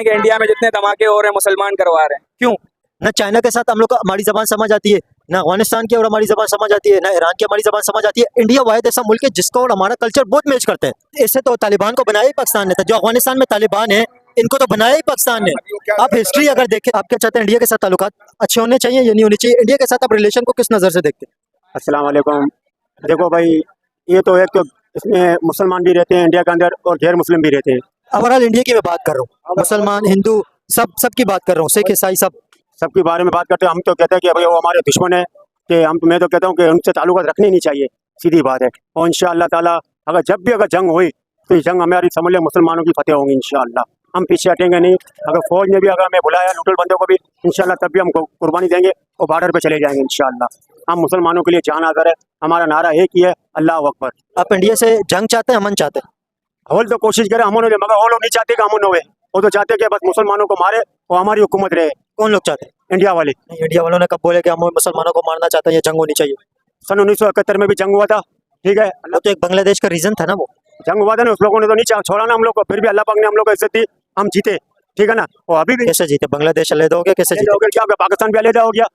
कि इंडिया में जितने धमाके हो रहे हैं मुसलमान करवा रहे हैं, क्यों? ना चाइना के साथ हम लोग हमारी जबान समझ आती है, ना अफगानिस्तान की और हमारी जबान समझ आती है, ना ईरान की हमारी जबान समझ आती है। इंडिया वाहिद ऐसा मुल्क है जिसका और हमारा कल्चर बहुत मैच करते हैं। इससे तो तालिबान को बनाया ही पाकिस्तान ने था। जो अफगानिस्तान में तालिबान है, इनको तो बनाया ही पाकिस्तान ने। आप हिस्ट्री अगर देखें, आप क्या चाहते हैं इंडिया के साथ ताल्लुकात अच्छे होने चाहिए या नहीं होने चाहिए? इंडिया के साथ आप रिलेशन को किस नज़र से देखते हैं? अस्सलाम वालेकुम। देखो भाई, ये तो एक तो इसमें मुसलमान भी रहते हैं इंडिया के अंदर और गैर मुस्लिम भी रहते हैं। ओवरऑल इंडिया की मैं बात कर रहा हूँ, मुसलमान हिंदू सबकी बात कर रहा हूँ, सिख ईसाई सबके बारे में बात करते हैं। हम तो कहते हैं कि भाई वो हमारे दुश्मन है, कि मैं तो कहता हूँ कि उनसे ताल्लुकात रखने नहीं चाहिए, सीधी बात है। और इंशाअल्लाह ताला अगर जब भी जंग हुई तो ये जंग हमारी समझ लें मुसलमानों की फतेह होंगी इंशाअल्लाह। हम पीछे हटेंगे नहीं। अगर फौज ने भी अगर हमें बुलाया लुटल बंदों को भी इंशाअल्लाह तब भी हम कुर्बानी देंगे और बॉर्डर पे चले जाएंगे इंशाअल्लाह। हम मुसलमानों के लिए जान हाजिर है। हमारा नारा एक ही है, अल्लाह अकबर। आप इंडिया से जंग चाहते हैं, अमन चाहते हैं? होल तो कोशिश करें अमन हो जाए, मगर वो लोग नहीं चाहते कि अमन होवे। वो तो चाहते कि बस मुसलमानों को मारे और हमारी हुकूमत रहे। कौन लोग चाहते हैं? इंडिया वाले। इंडिया वालों ने कब बोले कि हम मुसलमानों को मारना चाहते हैं, ये जंग होनी चाहिए? सन 1971 में भी जंग हुआ था, ठीक है। वो तो एक बांग्लादेश का रीजन था ना, वो जंग हुआ था ना, उस लोगों ने तो नहीं छोड़ा ना हम लोग को। फिर भी अल्लाह पाक ने हम लोग को इज्जत दी, हम जीते, ठीक है ना। और अभी भी कैसे जीते? बांग्लादेश अलग हो गया, कैसे अलग हो जीते? गया, क्या हो गया? पाकिस्तान भी अलग हो गया,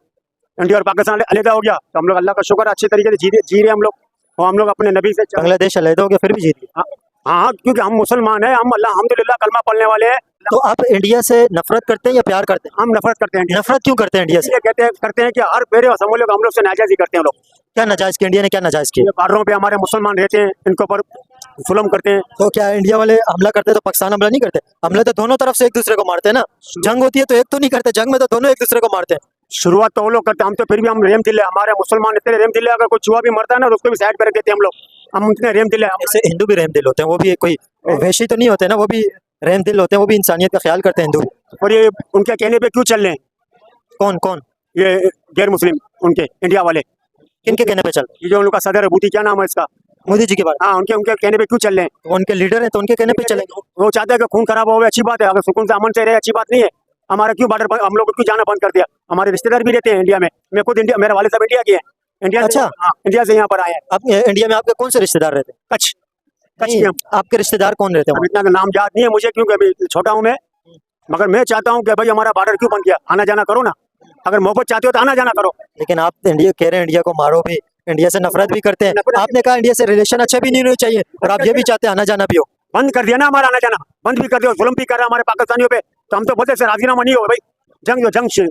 इंडिया और पाकिस्तान अलग हो गया। तो हम लोग अल्लाह का शुक्र अच्छे तरीके से जी रहे हम लोग। और हम लोग अपने नबी से बांग्लादेश अलग हो गया फिर भी जीत गए। हाँ, क्योंकि हम मुसलमान हैं, हम अल्हम्दुलिल्लाह कलमा पढ़ने वाले हैं। तो आप इंडिया से नफरत करते हैं या प्यार करते हैं? हम नफरत करते हैं। नफरत क्यों करते हैं इंडिया से? इसलिए करते हैं कि हर पेरे और समूह लोग हम लोग से नाजायज ही करते हैं। लोग क्या नाजायज किया? इंडिया ने क्या नाजायज किया? बार्डरों पे हमारे मुसलमान रहते हैं, इनके ऊपर जुल्म करते हैं। तो क्या इंडिया वाले हमला करते हैं तो पाकिस्तान हमला नहीं करते? हमला तो दोनों तरफ से एक दूसरे को मारते हैं ना। जंग होती है तो एक तो नहीं करते, जंग में तो दोनों एक दूसरे को मारते हैं। शुरुआत तो वो लोग करते हैं, हम तो फिर भी हम रेम दिले। हमारे मुसलमान इतने रेम दिले, अगर कोई चूहा भी मरता है ना तो उसको भी साइड कर देते हैं हम लोग। हम इतने रेम दिले। ऐसे हिंदू भी रहम दिल होते हैं, वो भी कोई वैशी तो नहीं होते ना, वो भी रहम दिल होते हैं, वो भी इंसानियत का ख्याल करते हैं हिंदू। और ये उनके कहने पे क्यों चल रहे हैं? कौन कौन? ये गैर मुस्लिम उनके इंडिया वाले, किनके कहने पे चल? ये जो उनका सदर है, बूटी क्या नाम है इसका, मोदी जी के बाद। हाँ, उनके कहने पे क्यों चल रहे हैं? तो उनके लीडर हैं तो उनके कहने पे चलेंगे। वो चाहते हैं कि खून खराब हो, अच्छी बात है। अगर सुकून से अमन से रहे, अच्छी बात नहीं है। हमारा क्यों बॉर्डर हम लोग को क्यों जाना बंद कर दिया? हमारे रिश्तेदार भी रहते हैं इंडिया में। मैं खुद इंडिया, मेरे वाले साहब इंडिया के हैं। इंडिया अच्छा। हाँ, इंडिया से यहाँ पर आए हैं। आप इंडिया में आपके कौन से रिश्तेदार रहते हैं? कच्छ नहीं, के हम। आपके रिश्तेदार कौन रहते हैं? अब इतना नाम याद नहीं है मुझे, क्योंकि अभी छोटा हूँ मैं। मगर मैं चाहता हूँ कि भाई हमारा बॉर्डर क्यों बंद किया? आना जाना करो ना। अगर मोहब्बत चाहते हो तो आना जाना करो। लेकिन आप इंडिया कह रहे हैं इंडिया को मारो भी, इंडिया से नफरत भी करते हैं। आपने कहा इंडिया से रिलेशन अच्छे भी नहीं होने चाहिए और आप ये भी चाहते हैं आना जाना भी हो। बंद कर दिया ना हमारा आना जाना, बंद भी कर दिया, जुल्म भी कर रहा है हमारे पाकिस्तानियों पे। तो हम तो बोलते से राजीनामा नहीं होगा भाई। जंग से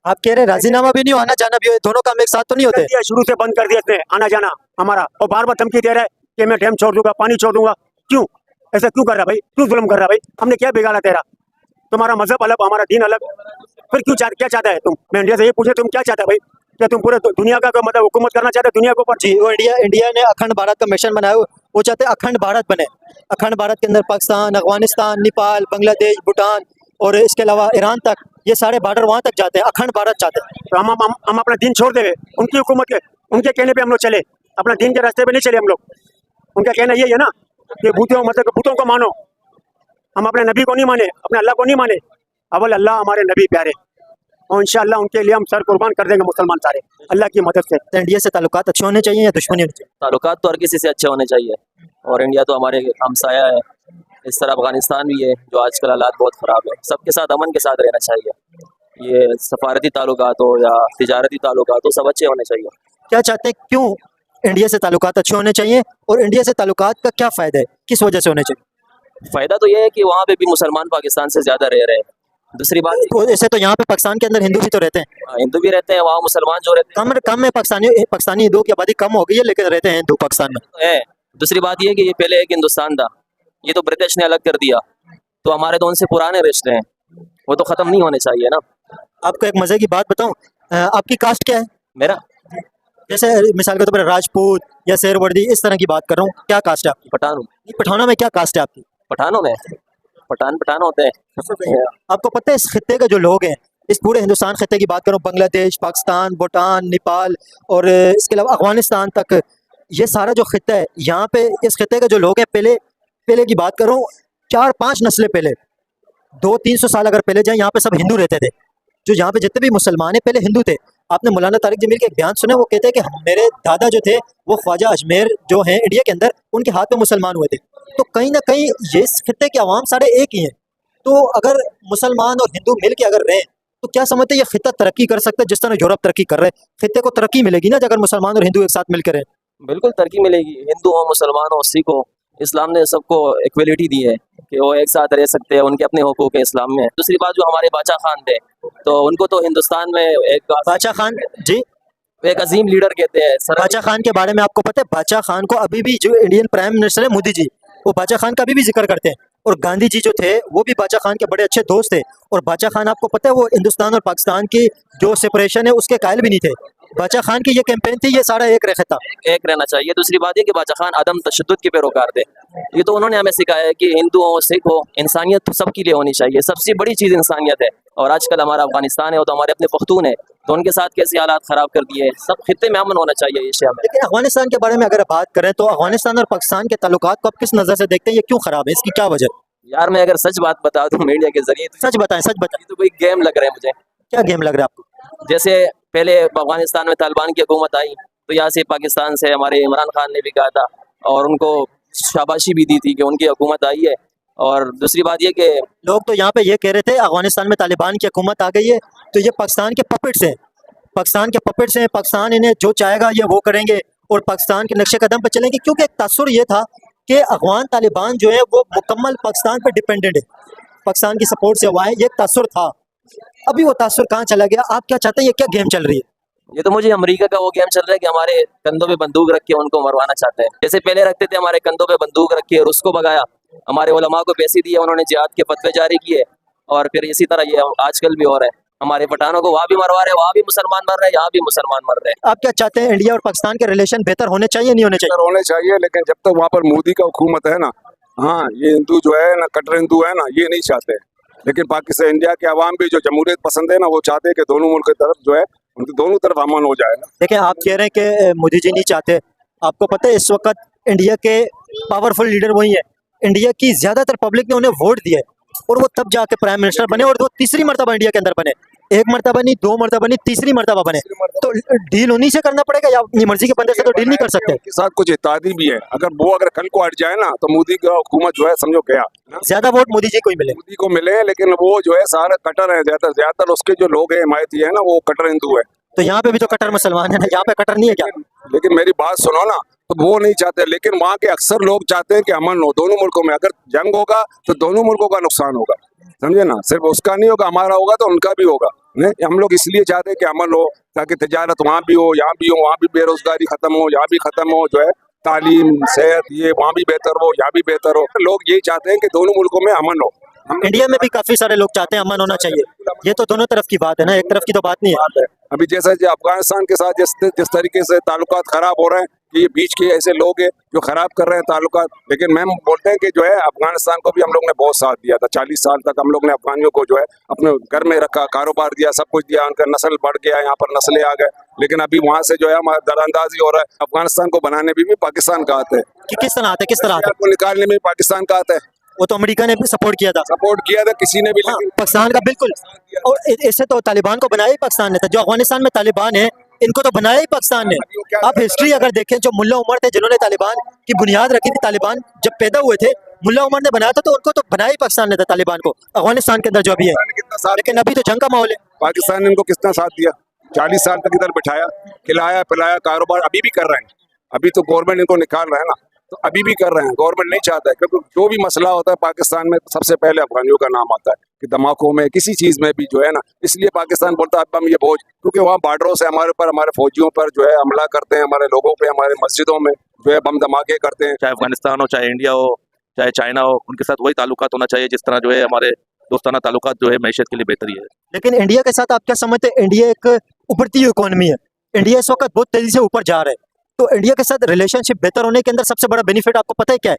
आप कह रहे हैं राजीनामा भी नहीं हो, आना जाना भी हो, दोनों काम एक साथ तो नहीं होते? शुरू से बंद कर दिया इसने आना जाना हमारा। और बार बार धमकी दे रहा है कि मैं डैम छोड़ दूंगा, पानी छोड़ दूंगा। क्यों ऐसा क्यों कर रहा भाई? क्यों जुल्म कर रहा भाई? हमने क्या बिगाड़ा तेरा? तुम्हारा मजहब अलग, हमारा दीन अलग, फिर क्यों क्या चाहता है तुम? मैं इंडिया से ये पूछे, तुम क्या चाहता है भाई? क्या तुम पूरे दुनिया का मतलब हुकूमत करना चाहते हो दुनिया के ऊपर? जी, वो इंडिया ने अखंड भारत का मिशन बनाया, वो चाहते हैं अखंड भारत बने। अखंड भारत के अंदर पाकिस्तान, अफगानिस्तान, नेपाल, बांग्लादेश, भूटान और इसके अलावा ईरान तक, ये सारे बॉर्डर वहाँ तक जाते हैं। अखंड भारत चाहते हैं। तो हम अपना दीन छोड़ देवे उनकी हुकूमत के, उनके कहने पे हम लोग चले, अपना दीन के रास्ते पे नहीं चले हम लोग। उनका कहना यही है ना कि भूतों को मानो। हम अपने नबी को नहीं माने, अपने अल्लाह को नहीं माने। अव्वल अल्लाह, हमारे नबी प्यारे, और इंशाअल्लाह उनके लिए हम सर कुर्बान कर देंगे मुसलमान सारे, अल्लाह की मदद से। तो इंडिया से ताल्लुकात अच्छे होने चाहिए या दुश्मनी होनी चाहिए? ताल्लुकात तो हर किसी से अच्छे होने चाहिए, और इंडिया तो हमारे हमसाया है। इस तरह अफगानिस्तान भी है, जो आजकल हालात बहुत ख़राब है। सबके साथ अमन के साथ रहना चाहिए। ये सफारती ताल्लुकात हो या तिजारती ताल्लुकात हो, सब अच्छे होने चाहिए। क्या चाहते हैं, क्यों इंडिया से ताल्लुकात अच्छे होने चाहिए और इंडिया से ताल्लुकात का क्या फ़ायदा है, किस वजह से होने चाहिए? फ़ायदा तो ये है कि वहाँ पे भी मुसलमान पाकिस्तान से ज़्यादा रह रहे हैं। दूसरी बात, ऐसे तो यहाँ पे पाकिस्तान के अंदर हिंदू भी तो रहते हैं। हिंदू भी रहते हैं वहाँ, मुसलमान जो रहते कम है, पाकिस्तानी हिंदुओं की आबादी कम हो गई है, लेकिन रहते हैं हिंदू पाकिस्तान में। हैं। दूसरी बात ये है कि ये पहले एक हिंदुस्तान था, ये तो ब्रिटिश ने अलग कर दिया, तो हमारे तो उनसे पुराने रिश्ते हैं, वो तो ख़त्म नहीं होने चाहिए ना। आपको एक मज़े की बात बताऊं, आपकी कास्ट क्या है? मेरा जैसे मिसाल के तौर पर राजपूत या शेरवर्दी, इस तरह की बात कर रहा हूँ, क्या कास्ट है आपकी? पठान हूँ। पठानों में क्या कास्ट है आपकी? पठानों में पठान होते हैं। आपको पता है इस खित्ते के जो लोग हैं, इस पूरे हिंदुस्तान खित्ते की बात करूँ, बांग्लादेश, पाकिस्तान, भूटान, नेपाल और इसके अलावा अफगानिस्तान तक, ये सारा जो खित्ता है, यहाँ पे इस खित्ते के जो लोग हैं, पहले की बात करूँ 4-5 नस्लें पहले, 200-300 साल अगर पहले जाए, यहाँ पे सब हिंदू रहते थे। जो यहाँ पे जितने भी मुसलमान हैं पहले हिंदू थे। आपने मौलाना तारिक जमील के एक बयान सुना, वो कहते हैं कि मेरे दादा जो थे वो ख्वाजा अजमेर जो हैं इंडिया के अंदर, उनके हाथ में मुसलमान हुए थे। तो कहीं ना कहीं ये इस खित्ते के अवाम सारे एक ही हैं। तो अगर मुसलमान और हिंदू मिल के अगर रहें तो क्या समझते हैं ये खिता तरक्की कर सकता है जिस तरह यूरोप तरक्की कर रहे हैं? खिते को तरक्की मिलेगी ना अगर मुसलमान और हिंदू एक साथ मिलकर रहें? बिल्कुल तरक्की मिलेगी। हिंदू हो, मुसलमान हो, सिख हो, इस्लाम ने सबको इक्वलिटी दी है कि वो एक साथ रह सकते हैं, उनके अपने हुकूक है इस्लाम में। दूसरी बात, जो हमारे बादशाह खान थे, तो उनको तो हिंदुस्तान में बादशाह खान जी, एक अजीम लीडर कहते हैं। बादशाह खान के बारे में आपको पता है? बादशाह खान को अभी भी जो इंडियन प्राइम मिनिस्टर है मोदी जी, वो बादशाह खान का अभी भी जिक्र करते हैं। और गांधी जी जो थे वो भी बादशाह खान के बड़े अच्छे दोस्त थे। और बादशाह खान आपको पता है वो हिंदुस्तान और पाकिस्तान की जो सेपरेशन है उसके कायल भी नहीं थे। बादशाह खान की ये कैंपेन थी, ये सारा एक रहता। एक रहना चाहिए। दूसरी बात ये कि बादशाह खान अदम तशद्दुद के पैरोकार थे। ये तो उन्होंने हमें सिखाया है कि हिंदू हो, सिख हो, इंसानियत तो सबके लिए होनी चाहिए। सबसे बड़ी चीज़ इंसानियत है। और आजकल हमारा अफगानिस्तान है, वो तो हमारे अपने पख्तून है, तो उनके साथ कैसे हालात ख़राब कर दिए। सब खित्ते में अमन होना चाहिए एशिया में। लेकिन अफगानिस्तान के बारे में अगर बात करें तो अफगानिस्तान और पाकिस्तान के ताल्लुकात को आप किस नज़र से देखते हैं? ये क्यों ख़राब है, इसकी क्या वजह? यार मैं अगर सच बात बता दूं मीडिया के जरिए, तो सच बताएं, सच बताएं। ये तो कोई गेम लग रहा है मुझे। क्या गेम लग रहा है आपको? जैसे पहले अफगानिस्तान में तालिबान की हुकूमत आई, तो यहाँ से पाकिस्तान से हमारे इमरान खान ने भी कहा था और उनको शाबाशी भी दी थी कि उनकी हुकूमत आई है। और दूसरी बात ये कि लोग तो यहाँ पे ये कह रहे थे अफगानिस्तान में तालिबान की हुकूमत आ गई है तो ये पाकिस्तान के पपेट्स हैं, पाकिस्तान के पपेट्स हैं, पाकिस्तान इन्हें जो चाहेगा ये वो करेंगे और पाकिस्तान के नक्शे कदम पर चलेंगे। क्योंकि एक तासुर ये था कि अफगान तालिबान जो है वो मुकम्मल पाकिस्तान पर डिपेंडेंट है, पाकिस्तान की सपोर्ट से हुआ है, ये तासुर था। अभी वो तासुर कहाँ चला गया? आप क्या चाहते हैं? ये क्या गेम चल रही है? ये तो मुझे अमेरिका का वो गेम चल रहा है कि हमारे कंधों पे बंदूक रख के उनको मरवाना चाहते हैं। जैसे पहले रखते थे हमारे कंधों पे बंदूक रख के और उसको भगाया, हमारे उलमा को पैसे दिए, उन्होंने जिहाद के फतवे जारी किए। और फिर इसी तरह ये आजकल भी हो रहा है, हमारे पठानों को वहाँ भी मरवा रहे हैं, वहाँ भी मुसलमान मर रहे हैं, यहाँ भी मुसलमान मर रहे हैं। आप क्या चाहते हैं? इंडिया और पाकिस्तान के रिलेशन बेहतर होने चाहिए, नहीं होने चाहिए? होने चाहिए, लेकिन जब तक वहाँ पर मोदी का हुकूमत है ना, हाँ ये हिंदू जो है ना, कट्टर हिंदू है ना, ये नहीं चाहते। लेकिन पाकिस्तान इंडिया के अवाम भी जो जमहूरियत पसंद है ना, वो चाहते हैं कि दोनों मुल्क की तरफ जो है उनके दोनों तरफ अमन हो जाए ना। देखिए आप कह रहे हैं कि मोदी जी नहीं चाहते, आपको पता है इस वक्त इंडिया के पावरफुल लीडर वही है, इंडिया की ज्यादातर पब्लिक ने उन्हें वोट दिया है और वो तब जाके प्राइम मिनिस्टर बने और वो तीसरी मरतबा इंडिया के अंदर बने। एक मरतबा नहीं, दो मरतबा नहीं, तीसरी मरतबा बने। तो डील उन्हीं से करना पड़ेगा या अपनी मर्जी के बंदे से तो डील नहीं कर सकते? उनके साथ कुछ इत्यादि भी है, अगर कल को हट जाए ना तो मोदी का हुकूमत जो है समझो गया। ज्यादा वोट मोदी जी को ही मिले। मोदी को मिले, लेकिन वो जो है सारे कट्टर है, ज्यादातर उसके जो लोग हैं हिमायती है ना, वो कट्टर हिंदू है। तो यहाँ पे भी तो कट्टर मुसलमान है ना, यहाँ पे कट्टर नहीं है क्या? लेकिन मेरी बात सुनो ना, तो वो नहीं चाहते, लेकिन वहाँ के अक्सर लोग चाहते हैं कि अमन हो दोनों मुल्कों में। अगर जंग होगा तो दोनों मुल्कों का नुकसान होगा, समझे ना, सिर्फ उसका नहीं होगा, हमारा होगा तो उनका भी होगा। नहीं, हम लोग इसलिए चाहते हैं कि अमन हो, ताकि तिजारत वहाँ भी हो, यहाँ भी हो, वहाँ भी बेरोजगारी खत्म हो, यहाँ भी खत्म हो, जो है तालीम सेहत ये वहाँ भी बेहतर हो, यहाँ भी बेहतर हो। लोग यही चाहते हैं कि दोनों मुल्कों में अमन हो। इंडिया में भी काफी सारे लोग चाहते हैं अमन होना चाहिए। ये तो दोनों तरफ की बात है ना, एक तरफ की तो बात नहीं है। अभी जैसा जो अफगानिस्तान के साथ जिस तरीके से ताल्लुकात खराब हो रहे हैं, कि ये बीच के ऐसे लोग हैं जो खराब कर रहे हैं ताल्लुकात। लेकिन मैम बोलते हैं कि जो है अफगानिस्तान को भी हम लोग ने बहुत साथ दिया था। 40 साल तक हम लोग ने अफगानियों को जो है अपने घर में रखा, कारोबार दिया, सब कुछ दिया, उनका नस्ल बढ़ गया, यहाँ पर नस्लें आ गए। लेकिन अभी वहाँ से जो है हमारा दरअंदाजी हो रहा है। अफगानिस्तान को बनाने में भी पाकिस्तान का हाथ है, कि किस तरह आते, किस तरह आते? को निकालने में पाकिस्तान का हाथ है। वो तो अमेरिका ने भी सपोर्ट किया था, किसी ने भी। हाँ, पाकिस्तान का बिल्कुल। और इससे तो तालिबान को बनाया ही पाकिस्तान ने था। जो अफगानिस्तान में तालिबान है इनको तो बनाया ही पाकिस्तान ने। आप हिस्ट्री अगर देखें, जो मुल्ला उमर थे जिन्होंने तालिबान की बुनियाद रखी थी, तालिबान जब पैदा हुए थे मुल्ला उमर ने बनाया था, तो उनको तो बनाया ही पाकिस्तान ने था तालिबान को, अफगानिस्तान के अंदर जो भी है। लेकिन अभी तो जंग का माहौल है। पाकिस्तान ने इनको कितना साथ दिया, 40 साल तक इधर बिठाया, खिलाया पिलाया, कारोबार अभी भी कर रहे हैं। अभी तो गवर्नमेंट इनको निकाल रहा है ना, तो अभी भी कर रहे हैं। गवर्नमेंट नहीं चाहता है, क्योंकि जो भी मसला होता है पाकिस्तान में सबसे पहले अफगानियों का नाम आता है, कि धमाकों में किसी चीज में भी जो है ना। इसलिए पाकिस्तान बोलता है अब हम ये बोझ, क्योंकि वहाँ बॉर्डरों से हमारे ऊपर, हमारे फौजियों पर जो है हमला करते हैं, हमारे लोगों पे, हमारे मस्जिदों में जो है बम धमाके करते हैं। चाहे अफगानिस्तान हो, चाहे इंडिया हो, चाहे चाइना हो, उनके साथ वही ताल्लुकात होना चाहिए जिस तरह जो है हमारे दोस्ताना ताल्लुकात जो है मैशत के लिए बेहतरी है। लेकिन इंडिया के साथ आप क्या समझते हैं? इंडिया एक उभरती हुई इकोनॉमी है, इंडिया इस वक्त बहुत तेजी से ऊपर जा रहा है, तो इंडिया के साथ रिलेशनशिप बेहतर होने के अंदर सबसे बड़ा बेनिफिट आपको पता है क्या है?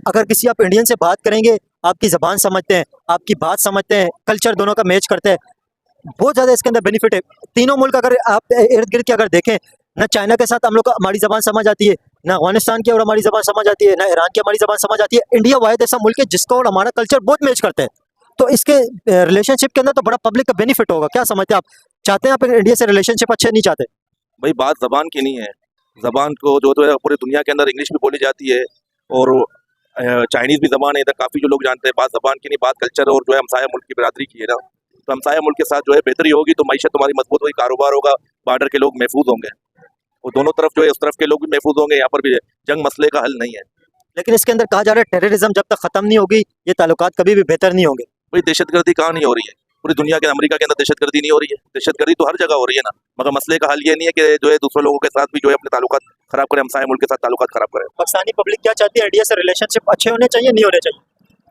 अगर किसी आप इंडियन से बात करेंगे, आपकी ज़बान समझते हैं, आपकी बात समझते हैं, कल्चर दोनों का मैच करते हैं, बहुत ज़्यादा इसके अंदर बेनिफिट है। तीनों मुल्क अगर आप इर्द गिर्द के अगर देखें, ना चाइना के साथ हम लोग हमारी ज़बान समझ आती है, ना अफगानिस्तान की और हमारी ज़बान समझ आती है, ना ईरान की हमारी ज़बान समझ आती है। इंडिया वाहिद ऐसा मुल्क है जिसका और हमारा कल्चर बहुत मैच करते हैं, तो इसके रिलेशनशिप के अंदर तो बड़ा पब्लिक का बेनिफिट होगा। क्या समझते हैं आप? चाहते हैं आप इंडिया से रिलेशनशिप अच्छे, नहीं चाहते? भाई बात ज़बान की नहीं है, ज़बान को जो है पूरी दुनिया के अंदर इंग्लिश भी बोली जाती है और चाइनीज भी जबान है, इधर काफी जो लोग जानते हैं, बात जबान की नहीं, बात कल्चर और जो है हमसाया मुल्क की बिरादरी की है ना। तो हमसाया मुल्क के साथ जो है बेहतरी होगी तो मईशत तुम्हारी मजबूत होगी, कारोबार होगा, बॉर्डर के लोग महफूज होंगे, और दोनों तरफ जो है उस तरफ के लोग भी महफूज होंगे। यहाँ पर भी जंग मसले का हल नहीं है। लेकिन इसके अंदर कहा जा रहा है टेररिज्म जब तक खत्म नहीं होगी ये ताल्लुकात कभी भी बेहतर नहीं होंगे। भाई दहशतगर्दी कहाँ नहीं हो रही है? पूरी दुनिया के, अमेरिका के अंदर दहशतगर्दी नहीं हो रही है? दहशतगर्दी तो हर जगह हो रही है ना, मगर मसले का हल ये नहीं है कि जो है दूसरे लोगों के साथ भी जो है अपने ताल्लुकात खराब करें, हमसाया मुल्क के साथ ताल्लुकात खराब करें। पाकिस्तानी पब्लिक क्या चाहती है, इंडिया से रिलेशनशिप अच्छे होने चाहिए नहीं होने चाहिए?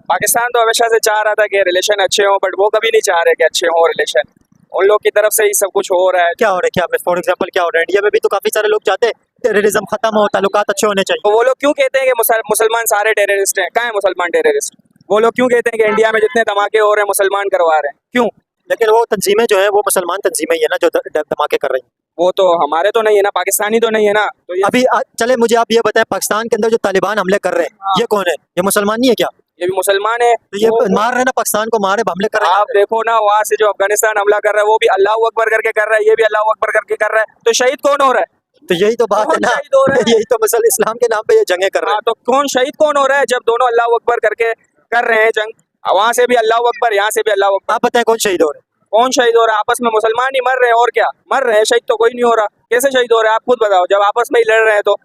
पाकिस्तान तो हमेशा से चाह रहा था कि रिलेशन अच्छे हों, बट वो कभी नहीं चाह रहे कि अच्छे हों रिलेशन। उन लोग की तरफ से ही सब कुछ हो रहा है। क्या हो रहा है, क्या फॉर एग्जांपल क्या हो रहा है? इंडिया में भी तो काफी सारे लोग चाहते हैं टेररिज्म खत्म हो, ताल्लुकात अच्छे होने चाहिए। तो वो लोग क्यों कहते हैं कि मुसलमान सारे टेररिस्ट हैं? कहाँ है मुसलमान टेररिस्ट? वो लोग क्यों कहते हैं कि इंडिया में जितने धमाके हो रहे हैं मुसलमान करवा रहे हैं? क्यों? लेकिन वो तंजीमें जो है वो मुसलमान तंजीमें ही है ना जो धमाके कर रही हैं। वो तो हमारे तो नहीं है ना, पाकिस्तानी तो नहीं है ना। तो ये अभी चले मुझे आप ये बताएं, पाकिस्तान के अंदर जो तालिबान हमले कर रहे हैं ये कौन है? ये मुसलमान नहीं है क्या? ये भी मुसलमान है। तो ये मार रहे हैं ना, पाकिस्तान को मारे हमले कर रहे हैं। आप देखो ना, वहाँ से जो अफगानिस्तान हमला कर रहा है वो भी अल्लाह अकबर करके कर रहा है, ये भी अल्लाह अकबर करके कर रहा है। तो शहीद कौन हो रहा है? तो यही तो बात है कौन ना, शहीद हो रहा है? यही तो मसल इस्लाम के नाम पे ये जंगें कर रहे हाँ, हैं। तो कौन शहीद कौन हो रहा है जब दोनों अल्लाह अकबर करके कर रहे हैं जंग? वहाँ से भी अल्लाह अकबर, यहाँ से भी अल्लाह अकबर। आप बताएं कौन शहीद हो रहे हैं? कौन शहीद हो रहा है? आपस में मुसलमान ही मर रहे हैं, और क्या मर रहे हैं? शहीद तो कोई नहीं हो रहा। कैसे शहीद हो रहे हैं आप खुद बताओ, जब आपस में ही लड़ रहे हैं? तो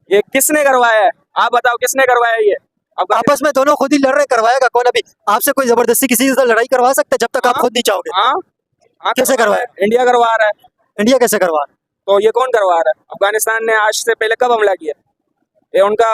ये किसने करवाया है? आप बताओ किसने करवाया है? ये आपस में दोनों खुद ही लड़ रहे हैं, करवाएगा कौन? अभी आपसे कोई जबरदस्ती किसी से लड़ाई करवा सकता है जब तक आप खुद नहीं चाहोगे? हाँ हाँ, कैसे करवाया? इंडिया करवा रहा है। इंडिया कैसे करवा रहा है? तो ये कौन करवा रहा है? अफगानिस्तान ने आज से पहले कब हमला किया? ये उनका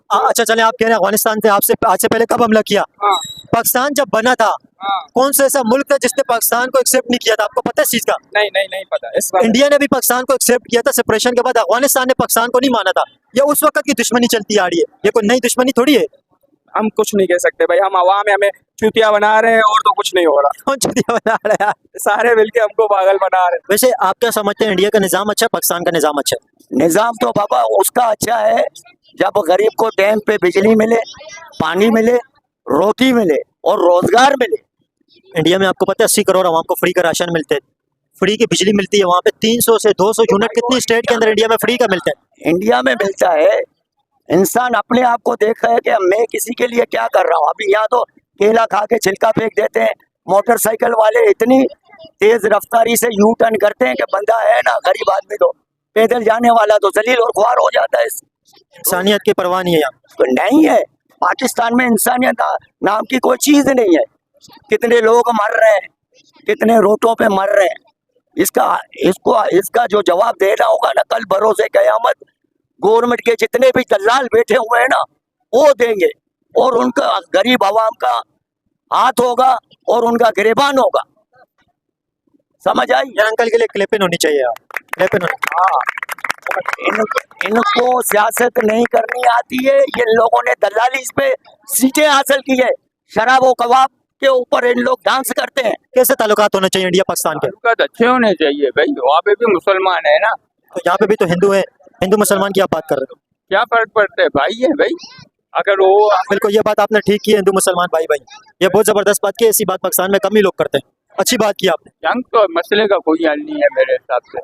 अच्छा चले, आप कह रहे हैं अफगानिस्तान से आपसे आज से पहले कब हमला किया? हाँ पाकिस्तान जब बना था हाँ। कौन सा ऐसा मुल्क था जिसने पाकिस्तान को एक्सेप्ट नहीं किया था? आपको पता है इस चीज का? नहीं नहीं नहीं पता इस बात। इंडिया ने भी पाकिस्तान को एक्सेप्ट किया था सेपरेशन के बाद। अफगानिस्तान ने पाकिस्तान को नहीं माना था। ये उस वक्त की दुश्मनी चलती आ रही है, ये कोई नई दुश्मनी थोड़ी है। हम कुछ नहीं कह सकते भाई, हम अवाम है, हमें चूतिया बना रहे हैं और तो कुछ नहीं हो रहा। कौन चुतिया बना रहा है यार? सारे मिलके हमको पागल बना रहे हैं। वैसे आप क्या समझते हैं, इंडिया का निजाम अच्छा है, पाकिस्तान का निजाम अच्छा है? निज़ाम तो बाबा उसका अच्छा है जब गरीब को टाइम पे बिजली मिले, पानी मिले, रोटी मिले और रोजगार मिले। इंडिया में आपको पता है 80 करोड़ आवाम को फ्री का राशन मिलते हैं, फ्री की बिजली मिलती है। वहाँ पे 300 से 200 यूनिट कितनी स्टेट के अंदर इंडिया में फ्री का मिलता है? इंडिया में मिलता है। इंसान अपने आप को देख रहा है कि मैं किसी के लिए क्या कर रहा हूँ। अभी यहाँ तो केला खा के छिलका फेंक देते हैं, मोटरसाइकिल वाले इतनी तेज रफ्तारी से यू टर्न करते हैं कि बंदा है ना, गरीब आदमी तो पैदल जाने वाला तो जलील और ख्वार हो जाता है। इंसानियत की परवाह नहीं है यहाँ। तो नहीं है, पाकिस्तान में इंसानियत नाम की कोई चीज नहीं है। कितने लोग मर रहे हैं, कितने रोटों पे मर रहे हैं। इसका जो जवाब देना होगा ना, कल भरोसे कयामत गवर्नमेंट के जितने भी दलाल बैठे हुए हैं ना वो देंगे, और उनका गरीब आवाम का हाथ होगा और उनका गिरेबान होगा। समझ आई? यार अंकल के लिए क्लिपिंग होनी चाहिए यार, क्लिपिंग होनी। हाँ, इनको सियासत नहीं करनी आती है। ये लोगों ने दलाली पे सीटें हासिल की है। शराब और कबाब के ऊपर इन लोग डांस करते हैं। कैसे ताल्लुकात होने चाहिए इंडिया पाकिस्तान के? ताल्लुकात अच्छे होने चाहिए भाई, वहाँ पे भी मुसलमान है ना। तो यहाँ पे भी तो हिंदू है, हिंदू मुसलमान की आप बात कर रहे हो। क्या फर्क पड़ता है भाई? है भाई, अगर वो बिल्कुल ये बात आपने ठीक की है, हिंदू मुसलमान भाई भाई, ये बहुत जबरदस्त बात की है। ऐसी बात पाकिस्तान में कम ही लोग करते हैं। अच्छी बात की आपने। जंग तो मसले का कोई हल नहीं है मेरे हिसाब से।